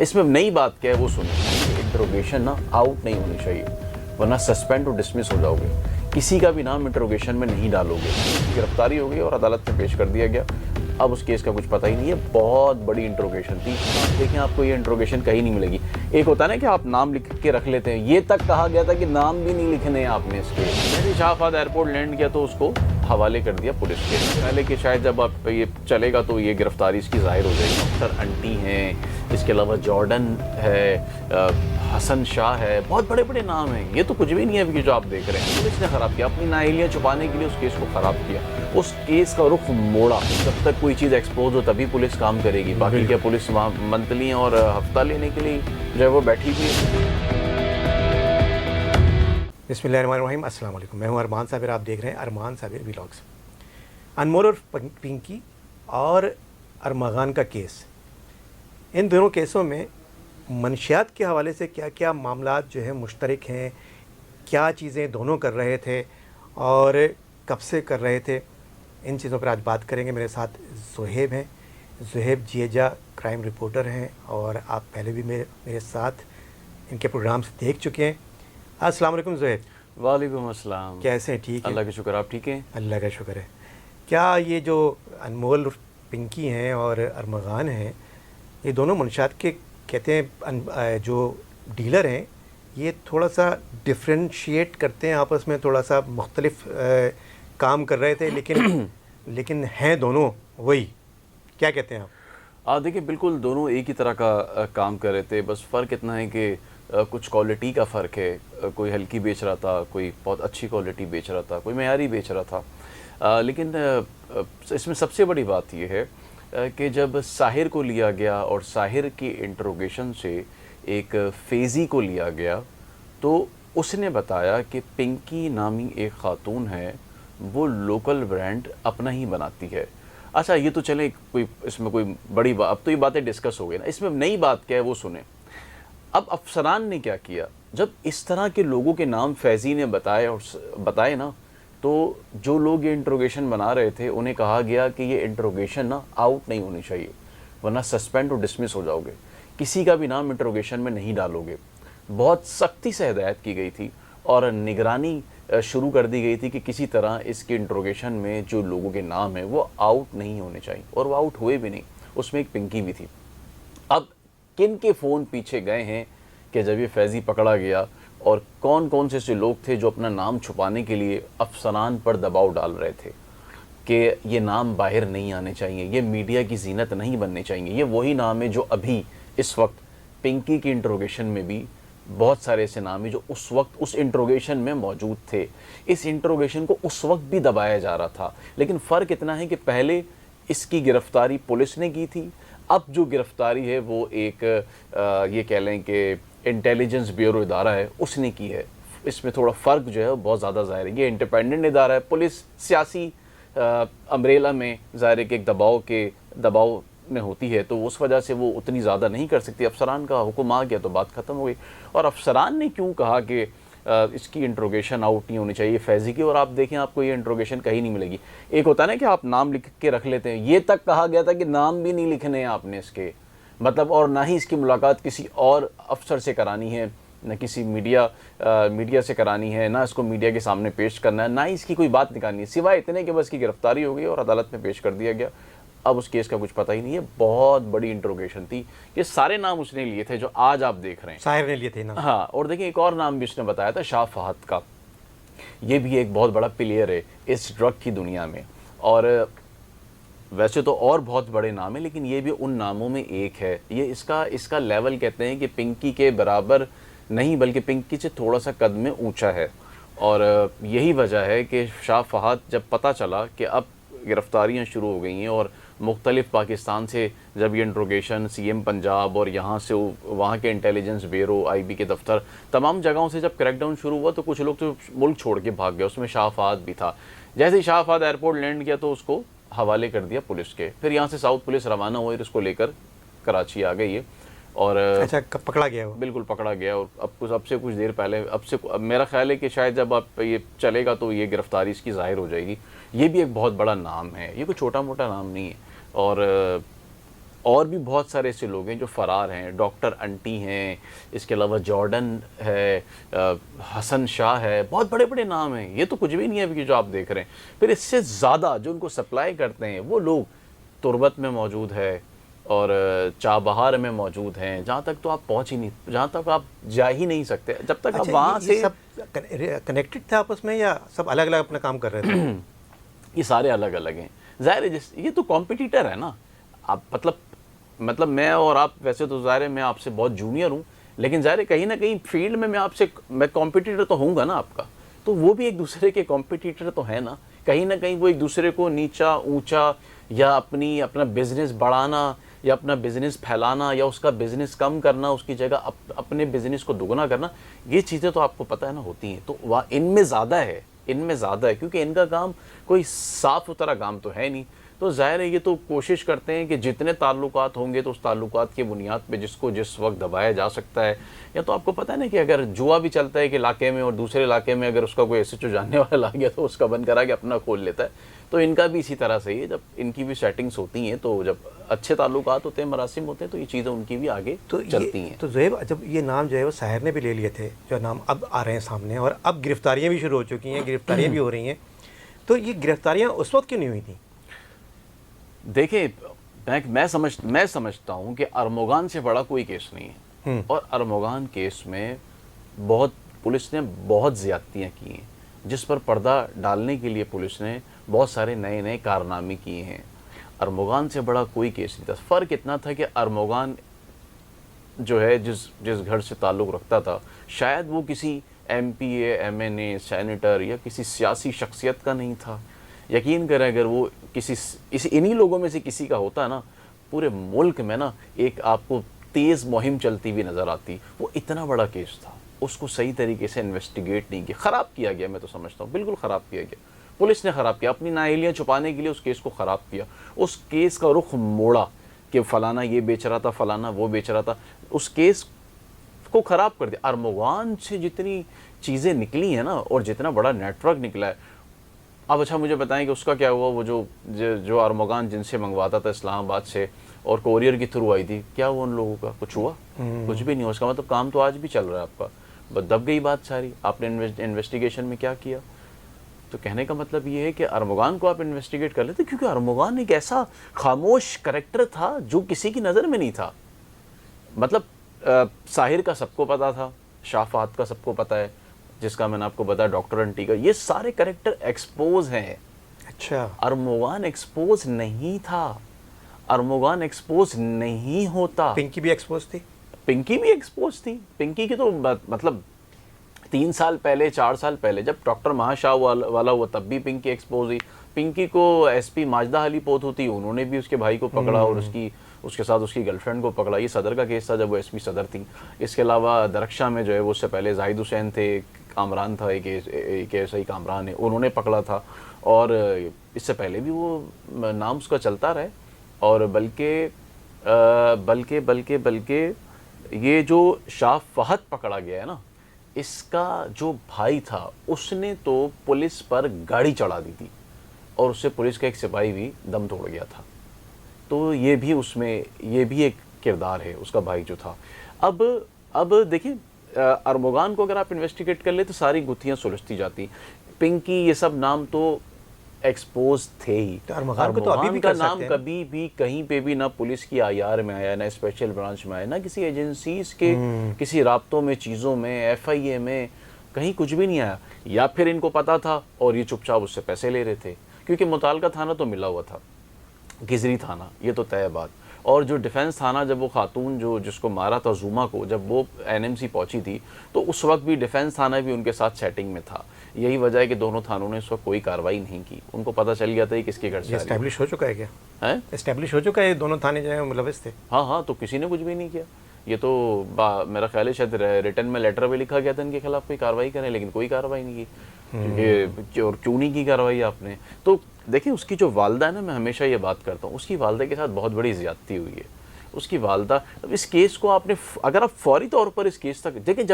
اس میں نئی بات کیا ہے وہ سنیں. انٹروگیشن نا آؤٹ نہیں ہونی چاہیے ورنہ سسپینڈ اور ڈسمس ہو جاؤ گے. کسی کا بھی نام انٹروگیشن میں نہیں ڈالو گے. گرفتاری ہو گئی اور عدالت میں پیش کر دیا گیا. اب اس کیس کا کچھ پتہ ہی نہیں ہے. بہت بڑی انٹروگیشن تھی. دیکھیں آپ کو یہ انٹروگیشن کہیں نہیں ملے گی. ایک ہوتا ہے نا کہ آپ نام لکھ کے رکھ لیتے ہیں, یہ تک کہا گیا تھا کہ نام بھی نہیں لکھنے ہیں آپ نے اس کے. جیسے شاہ فہد ایئرپورٹ لینڈ کیا تو اس کو حوالے کر دیا پولیس کے. پہلے کہ شاید جب آپ یہ چلے گا تو یہ گرفتاری اس کی ظاہر ہو جائے گی. ڈاکٹر انٹی ہیں, اس کے علاوہ جارڈن ہے, حسن شاہ ہے, بہت بڑے بڑے نام ہیں. یہ تو کچھ بھی نہیں ہے ابھی جو آپ دیکھ رہے ہیں. پولیس نے خراب کیا, اپنی نااہلیاں چھپانے کے لیے اس کیس کو خراب کیا, اس کیس کا رخ موڑا. جب تک کوئی چیز ایکسپوز ہو تبھی پولیس کام کرے گی. باقی کیا پولیس وہاں منتلی اور ہفتہ لینے کے لیے جو ہے وہ بیٹھی ہوئی ہے. بسم اللہ الرحمن الرحیم. السلام علیکم. میں ہوں ارمان صابر, آپ دیکھ رہے ہیں ارمان صابر ولاگس. انمول اور پنکی اور ارمغان کا کیس, ان دونوں کیسوں میں منشیات کے حوالے سے کیا کیا معاملات جو ہیں مشترک ہیں, کیا چیزیں دونوں کر رہے تھے اور کب سے کر رہے تھے, ان چیزوں پر آج بات کریں گے. میرے ساتھ زہیب ہیں, زہیب جیجا کرائم رپورٹر ہیں اور آپ پہلے بھی میرے ساتھ ان کے پروگرامز دیکھ چکے ہیں. السلام علیکم زہیب. وعلیکم السلام. کیسے ہیں؟ ٹھیک ہیں, اللہ کا شکر. آپ ٹھیک ہیں؟ اللہ کا شکر ہے. کیا یہ جو انمول پنکی ہیں اور ارمغان ہیں, یہ دونوں منشیات کے کہتے ہیں جو ڈیلر ہیں, یہ تھوڑا سا ڈفرینشیٹ کرتے ہیں آپس میں, تھوڑا سا مختلف کام کر رہے تھے لیکن ہیں دونوں وہی. کیا کہتے ہیں آپ؟ دیکھیں بالکل دونوں ایک ہی طرح کا کام کر رہے تھے. بس فرق اتنا ہے کہ کچھ کوالٹی کا فرق ہے. کوئی ہلکی بیچ رہا تھا, کوئی بہت اچھی کوالٹی بیچ رہا تھا, کوئی معیاری بیچ رہا تھا. لیکن اس میں سب سے بڑی بات یہ ہے کہ جب ساحر کو لیا گیا اور ساحر کی انٹروگیشن سے ایک فیضی کو لیا گیا تو اس نے بتایا کہ پنکی نامی ایک خاتون ہے, وہ لوکل برانڈ اپنا ہی بناتی ہے. اچھا یہ تو چلیں, کوئی اس میں کوئی بڑی بات, اب تو یہ باتیں ڈسکس ہو گئی نا. اس میں نئی بات کیا ہے وہ سنیں. اب افسران نے کیا کیا, جب اس طرح کے لوگوں کے نام فیضی نے بتائے نا, تو جو لوگ یہ انٹروگیشن بنا رہے تھے انہیں کہا گیا کہ یہ انٹروگیشن نا آؤٹ نہیں ہونی چاہیے ورنہ سسپینڈ اور ڈسمس ہو جاؤ گے. کسی کا بھی نام انٹروگیشن میں نہیں ڈالو گے. بہت سختی سے ہدایت کی گئی تھی اور نگرانی شروع کر دی گئی تھی کہ کسی طرح اس کی انٹروگیشن میں جو لوگوں کے نام ہیں وہ آؤٹ نہیں ہونے چاہیے, اور وہ آؤٹ ہوئے بھی نہیں. اس میں ایک پنکی بھی تھی. اب کن کے فون پیچھے گئے ہیں کہ جب یہ فیضی پکڑا گیا, اور کون کون سے ایسے لوگ تھے جو اپنا نام چھپانے کے لیے افسران پر دباؤ ڈال رہے تھے کہ یہ نام باہر نہیں آنے چاہیے, یہ میڈیا کی زینت نہیں بننے چاہیے. یہ وہی نام ہے جو ابھی اس وقت پنکی کی انٹروگیشن میں بھی بہت سارے ایسے نام ہیں جو اس وقت اس انٹروگیشن میں موجود تھے. اس انٹروگیشن کو اس وقت بھی دبایا جا رہا تھا. لیکن فرق اتنا ہے کہ پہلے اس کی گرفتاری پولیس نے کی تھی, اب جو گرفتاری ہے وہ ایک یہ کہہ لیں کہ انٹیلیجنس بیورو ادارہ ہے, اس نے کی ہے. اس میں تھوڑا فرق جو ہے وہ بہت زیادہ ظاہر ہے. یہ انڈیپینڈنٹ ادارہ ہے, پولیس سیاسی امبریلا میں ظاہر ہے کہ ایک دباؤ میں ہوتی ہے, تو اس وجہ سے وہ اتنی زیادہ نہیں کر سکتی. افسران کا حکم آ گیا تو بات ختم ہو گئی. اور افسران نے کیوں کہا کہ اس کی انٹروگیشن آؤٹ نہیں ہونی چاہیے فیضی کی, اور آپ دیکھیں آپ کو یہ انٹروگیشن کہیں نہیں ملے گی. ایک ہوتا ہے نا کہ آپ نام لکھ کے رکھ لیتے ہیں, یہ تک کہا گیا تھا کہ نام بھی نہیں لکھنے ہیں آپ نے اس کے, مطلب, اور نہ ہی اس کی ملاقات کسی اور افسر سے کرانی ہے, نہ کسی میڈیا سے کرانی ہے, نہ اس کو میڈیا کے سامنے پیش کرنا ہے, نہ ہی اس کی کوئی بات نکالنی ہے, سوائے اتنے کہ بس کی گرفتاری ہو گئی اور عدالت میں پیش کر دیا گیا. اب اس کیس کا کچھ پتہ ہی نہیں ہے. بہت بڑی انٹروگیشن تھی. یہ سارے نام اس نے لیے تھے جو آج آپ دیکھ رہے ہیں, ساحر نے لیے تھے نا. ہاں, اور دیکھیں ایک اور نام بھی اس نے بتایا تھا, شاہ فہد کا. یہ بھی ایک بہت بڑا پلیئر ہے اس ڈرگ کی دنیا میں, اور ویسے تو اور بہت بڑے نام ہیں لیکن یہ بھی ان ناموں میں ایک ہے. یہ اس کا لیول کہتے ہیں کہ پنکی کے برابر نہیں بلکہ پنکی سے تھوڑا سا قد میں اونچا ہے. اور یہی وجہ ہے کہ شاہ فہد جب پتہ چلا کہ اب گرفتاریاں شروع ہو گئی ہیں, اور مختلف پاکستان سے جب یہ انٹروگیشن سی ایم پنجاب اور یہاں سے وہاں کے انٹیلیجنس بیورو, آئی بی کے دفتر, تمام جگہوں سے جب کریک ڈاؤن شروع ہوا تو کچھ لوگ تو ملک چھوڑ کے بھاگ گئے. اس میں شاہ فہد بھی تھا. جیسے ہی شاہ فہد ایئرپورٹ لینڈ کیا تو اس کو حوالے کر دیا پولیس کے. پھر یہاں سے ساؤتھ پولیس روانہ ہوئی, اس کو لے کر کراچی آ گئی ہے. اور اچھا, پکڑا گیا وہ؟ بالکل پکڑا گیا. اور اب سے کچھ دیر پہلے, میرا خیال ہے کہ شاید جب آپ یہ چلے گا تو یہ گرفتاری اس کی ظاہر ہو جائے گی. یہ بھی ایک بہت بڑا نام ہے, یہ کوئی چھوٹا موٹا نام نہیں ہے. اور اور بھی بہت سارے ایسے لوگ ہیں جو فرار ہیں. ڈاکٹر انٹی ہیں, اس کے علاوہ جارڈن ہے, حسن شاہ ہے, بہت بڑے بڑے نام ہیں. یہ تو کچھ بھی نہیں ہے ابھی جو آپ دیکھ رہے ہیں. پھر اس سے زیادہ جو ان کو سپلائی کرتے ہیں وہ لوگ تربت میں موجود ہے اور چابہار میں موجود ہیں, جہاں تک تو آپ پہنچ ہی نہیں, جہاں تک آپ جا ہی نہیں سکتے جب تک آپ وہاں سے. یہ سب کنیکٹڈ تھے آپس میں یا سب الگ الگ اپنا کام کر رہے تھے؟ یہ سارے الگ الگ ہیں. ظاہر ہے یہ تو کمپٹیٹر ہے نا. آپ مطلب میں اور آپ, ویسے تو ظاہر ہے میں آپ سے بہت جونیئر ہوں, لیکن ظاہر ہے کہیں نہ کہیں فیلڈ میں میں کمپٹیٹر تو ہوں گا نا آپ کا. تو وہ بھی ایک دوسرے کے کمپٹیٹر تو ہیں نا. کہیں نہ کہیں وہ ایک دوسرے کو نیچا اونچا یا اپنا بزنس بڑھانا یا اپنا بزنس پھیلانا یا اس کا بزنس کم کرنا, اس کی جگہ اپنے بزنس کو دگنا کرنا, یہ چیزیں تو آپ کو پتہ ہے نا ہوتی ہیں. تو ان میں زیادہ ہے, کیونکہ ان کا کام کوئی صاف ستھرا کام تو ہے نہیں. تو ظاہر ہے یہ تو کوشش کرتے ہیں کہ جتنے تعلقات ہوں گے تو اس تعلقات کی بنیاد پہ جس کو جس وقت دبایا جا سکتا ہے. یا تو آپ کو پتہ ہے نا کہ اگر جوا بھی چلتا ہے کہ علاقے میں اور دوسرے علاقے میں اگر اس کا کوئی ایسے جو جاننے والا لا گیا تو اس کا بند کرا کے اپنا کھول لیتا ہے. تو ان کا بھی اسی طرح سے ہی ہے, جب ان کی بھی سیٹنگز ہوتی ہیں تو جب اچھے تعلقات ہوتے ہیں, مراسم ہوتے ہیں, تو یہ چیزیں ان کی بھی آگے چلتی ہیں. تو زہیب, جب یہ نام جو ہے وہ ساحر نے بھی لے لیے تھے, جو نام اب آ رہے ہیں سامنے, اور اب گرفتاریاں بھی شروع ہو چکی ہیں, گرفتاریاں بھی ہو رہی ہیں, تو یہ گرفتاریاں اس وقت کیوں نہیں ہوئی تھیں؟ دیکھیں میں سمجھتا ہوں کہ ارمغان سے بڑا کوئی کیس نہیں ہے, اور ارمغان کیس میں پولیس نے بہت زیادتیاں کی ہیں, جس پر پردہ ڈالنے کے لیے پولیس نے بہت سارے نئے کارنامے کیے ہیں. ارمغان سے بڑا کوئی کیس نہیں تھا. فرق اتنا تھا کہ ارمغان جو ہے جس گھر سے تعلق رکھتا تھا, شاید وہ کسی ایم پی اے, ایم این اے, سینیٹر یا کسی سیاسی شخصیت کا نہیں تھا. یقین کریں اگر وہ انہی لوگوں میں سے کسی کا ہوتا نا, پورے ملک میں نا ایک آپ کو تیز مہم چلتی ہوئی نظر آتی. وہ اتنا بڑا کیس تھا, اس کو صحیح طریقے سے انویسٹیگیٹ نہیں کیا, خراب کیا گیا. میں تو سمجھتا ہوں بالکل خراب کیا گیا. پولیس نے خراب کیا, اپنی نااہلیاں چھپانے کے لیے اس کیس کو خراب کیا. اس کیس کا رخ موڑا کہ فلانا یہ بیچ رہا تھا, فلانا وہ بیچ رہا تھا. اس کیس کو خراب کر دیا. ارمغان سے جتنی چیزیں نکلی ہیں نا اور جتنا بڑا نیٹ ورک نکلا ہے. اب اچھا مجھے بتائیں کہ اس کا کیا ہوا, وہ جو ارمغان جن سے منگواتا تھا اسلام آباد سے اور کوریئر کے تھرو آئی تھی, کیا ہوا ان لوگوں کا؟ کچھ ہوا؟ کچھ بھی نہیں ہوا. اس کا مطلب کام تو آج بھی چل رہا ہے آپ کا, بس دب گئی بات ساری. آپ نے انویسٹیگیشن میں کیا کیا؟ تو کہنے کا مطلب یہ ہے کہ ارمغان کو آپ انویسٹیگیٹ کر لیتے, کیونکہ ارمغان ایک ایسا خاموش کریکٹر تھا جو کسی کی نظر میں نہیں تھا. مطلب ساحر کا سب کو پتا تھا, شاہ فہد کا سب کو پتا ہے, جس کا میں نے آپ کو بتایا ڈاکٹر انٹی کا, یہ سارے کریکٹر ایکسپوز ہیں. اچھا, ارمغان ایکسپوز نہیں تھا, ارمغان ایکسپوز نہیں ہوتا. پنکی بھی ایکسپوز تھی. پنکی بھی ایکسپوز تھی. پنکی کی تو مطلب 3 سال پہلے 4 سال پہلے جب ڈاکٹر مہا شاہ والا ہوا تب بھی پنکی ایکسپوز ہوئی. پنکی کو ایس پی ماجدہ علی پوت ہوتی, انہوں نے بھی اس کے بھائی کو پکڑا اور اس کے ساتھ اس کی گرل فرینڈ کو پکڑا. یہ صدر کا کیس تھا جب وہ ایس پی صدر تھیں. اس کے علاوہ درخشاں میں جو ہے وہ اس سے پہلے زاہد حسین تھے, کامران تھا, ایک ایسا ہی کامران ہے, انہوں نے پکڑا تھا. اور اس سے پہلے بھی وہ نام اس کا چلتا رہے. اور بلکہ یہ جو شاہ فہد پکڑا گیا ہے نا, اس کا جو بھائی تھا اس نے تو پولیس پر گاڑی چڑھا دی تھی اور اس سے پولیس کا ایک سپاہی بھی دم توڑ گیا تھا. تو یہ بھی ایک کردار ہے اس کا بھائی جو تھا. اب دیکھیں ارمغان کو اگر آپ انویسٹیگیٹ کر لیں تو ساری گتھیاں سلجھتی جاتی. پنکی یہ سب نام تو ایکسپوز تھے ہی. ارمغان کو تو ابھی بھی کا کر سکتے نام ہیں. کبھی بھی کہیں پہ بھی نہ پولیس کی آئی آر میں آیا, نہ اسپیشل برانچ میں آیا, نہ کسی ایجنسیز کے کسی رابطوں میں, چیزوں میں, ایف آئی اے میں, کہیں کچھ بھی نہیں آیا. یا پھر ان کو پتا تھا اور یہ چپ چاپ اس سے پیسے لے رہے تھے, کیونکہ متعلقہ تھانہ تو ملا ہوا تھا, گزری تھانہ, یہ تو طے بات. اور جو ڈیفنس تھانہ, جب وہ خاتون جس کو مارا تھا زوما کو, جب وہ این ایم سی پہنچی تھی تو اس وقت بھی ڈیفنس تھانہ بھی ان کے ساتھ سیٹنگ میں تھا. یہی وجہ ہے کہ دونوں تھانوں نے اس وقت کوئی کارروائی نہیں کی. ان کو پتہ چل گیا تھا کہ کس کے گھر سے اسٹیبلش ہو چکا ہے کیا؟ ہے اسٹیبلش ہو چکا ہے, دونوں تھانے جو ہیں ملوث تھے. ہاں, تو کسی نے کچھ بھی نہیں کیا. یہ تو میرا خیال ہے شاید ریٹن میں لیٹر بھی لکھا گیا تھا ان کے خلاف کوئی کارروائی کریں, لیکن کوئی کارروائی نہیں کی. اور کیوں نہیں کی کارروائی آپ نے؟ تو دیکھیں اس کی جو والدہ ہے نا, میں ہمیشہ یہ بات کرتا ہوں, اس کی والدہ کے ساتھ بہت بڑی زیادتی ہوئی ہے. اس کی والدہ, اس کیس کو آپ نے اگر آپ فوری طور پر اس کیس تک دیکھیں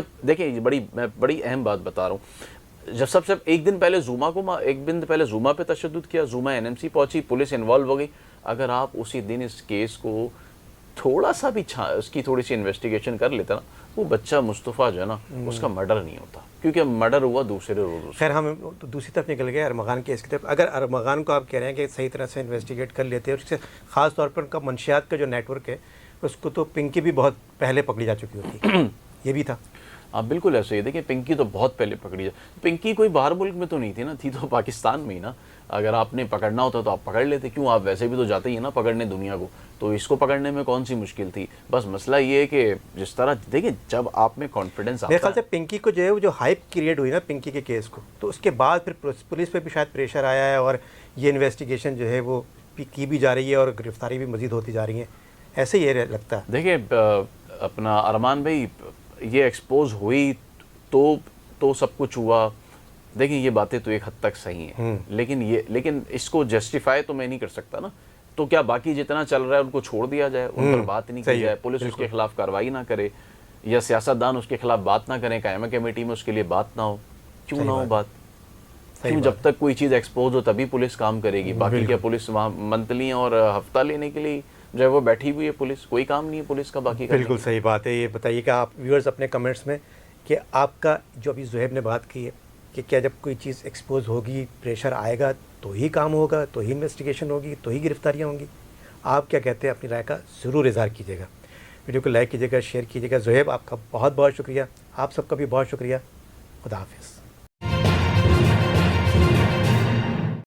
میں بڑی اہم بات بتا رہا ہوں. جب سب ایک دن پہلے زوما پہ تشدد کیا, زوما این ایم سی پہنچی, پولیس انوالو ہو گئی. اگر آپ اسی دن اس کیس کو تھوڑا سا بھی اس کی تھوڑی سی انویسٹیگیشن کر لیتا نا، وہ بچہ مصطفیٰ جو ہے نا اس کا مرڈر نہیں ہوتا، کیونکہ مرڈر ہوا دوسرے روز. خیر ہم دوسری طرف نکل گئے ارمغان کیس کی طرف. اگر ارمغان کو آپ کہہ رہے ہیں کہ صحیح طرح سے انویسٹیگیٹ کر لیتے ہیں، اس سے خاص طور پر ان کا منشیات کا جو نیٹ ورک ہے اس کو تو پنکی بھی بہت پہلے پکڑی جا چکی ہوتی. یہ بھی تھا. ہاں بالکل ایسے ہی. دیکھیں پنکی تو بہت پہلے پکڑی جائے. پنکی کوئی باہر ملک میں تو نہیں تھی نا، تھی تو پاکستان میں ہی نا. اگر آپ نے پکڑنا ہوتا تو آپ پکڑ لیتے، کیوں؟ آپ ویسے بھی تو جاتے ہی ہیں نا پکڑنے دنیا کو، تو اس کو پکڑنے میں کون سی مشکل تھی؟ بس مسئلہ یہ ہے کہ جس طرح دیکھیں جب آپ میں کانفیڈنس میرے آتا خیال سے پنکی کو جو ہے وہ جو ہائپ کریٹ ہوئی نا پنکی کے کیس کو، تو اس کے بعد پھر پولیس پہ بھی شاید پریشر آیا ہے اور یہ انویسٹیگیشن جو ہے وہ کی بھی جا رہی ہے اور گرفتاری بھی مزید ہوتی جا رہی ہیں. ایسے یہ لگتا ہے. دیکھیں اپنا ارمان بھائی یہ ایکسپوز ہوئی تو سب کچھ ہوا. دیکھیں یہ باتیں تو ایک حد تک صحیح ہیں، لیکن اس کو جسٹیفائی تو میں نہیں کر سکتا نا. تو کیا باقی جتنا چل رہا ہے ان کو چھوڑ دیا جائے، ان پر بات نہیں کی جائے، پولیس اس کے خلاف کارروائی نہ کرے، یا سیاستدان اس کے خلاف بات نہ کریں، قائمہ کمیٹی میں اس کے لیے بات نہ ہو؟ کیوں نہ ہو بات؟ کیوں جب تک کوئی چیز ایکسپوز ہو تبھی پلیس کام کرے گی. باقی کیا پولیس وہاں منتلی اور ہفتہ لینے کے لیے جو ہے وہ بیٹھی ہوئی ہے پولیس؟ کوئی کام نہیں ہے پولیس کا باقی. بالکل صحیح بات ہے. یہ بتائیے کہ آپ ویورز اپنے کمنٹس میں کہ آپ کا جو ابھی زہیب نے بات کی ہے کہ کیا جب کوئی چیز ایکسپوز ہوگی، پریشر آئے گا تو ہی کام ہوگا، تو ہی انویسٹیگیشن ہوگی، تو ہی گرفتاریاں ہوں گی؟ آپ کیا کہتے ہیں؟ اپنی رائے کا ضرور اظہار کیجیے گا. ویڈیو کو لائک کیجیے گا، شیئر کیجیے گا. زہیب آپ کا بہت بہت شکریہ. آپ سب کا بھی بہت شکریہ. خدا حافظ.